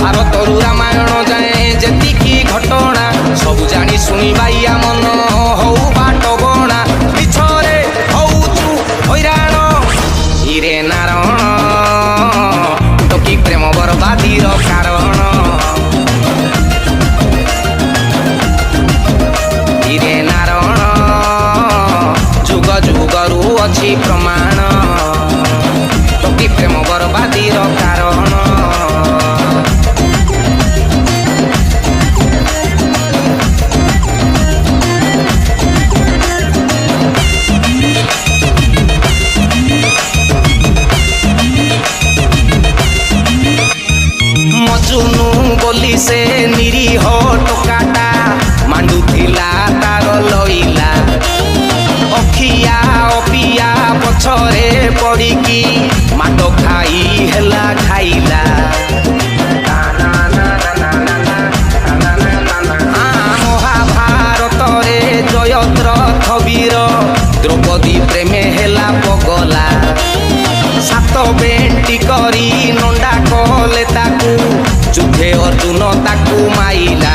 ଭାରତରୁ ରାମାୟଣ ଯାଏ ଯେତିକି ଘଟଣା ସବୁ ଜାଣି ଶୁଣି ବାଇଆ ମନ ହଉ ବାଟ ଗଣା ମିଛରେ ହଉଛୁ ହଇରାଣ ହିରେ ନାରଣ ଟୋକି ପ୍ରେମ ବରବାଦୀର କାରଣ ହିରେ ନାରଣ ଯୁଗ ଯୁଗରୁ ଅଛି ପ୍ରମାଣ ଟୋକି ପ୍ରେମ ବରବାଦୀର କାରଣ ମଜୁନୁ ବୋଲି ସେ ନିରୀହ ଟୋକାଟା ମାଣ୍ଡୁଥିଲା ତାର ଲଇଲା ଅଖିଆ ଅପିଆ ପଛରେ ପଡ଼ିକି ମାଡ଼ ଖାଇ ହେଲା ଖାଇଲା ମହାଭାରତରେ ଜୟଦ୍ରଥ ବୀର ଦ୍ରୌପଦୀ ପ୍ରେମେ ହେଲା ପଗଲା ସାତ ବେଣ୍ଟି କରି ନଣ୍ଡା କଲେ ତାକୁ ଯୁଦ୍ଧେ ଅର୍ଜୁନ ତାକୁ ମାଇଲା।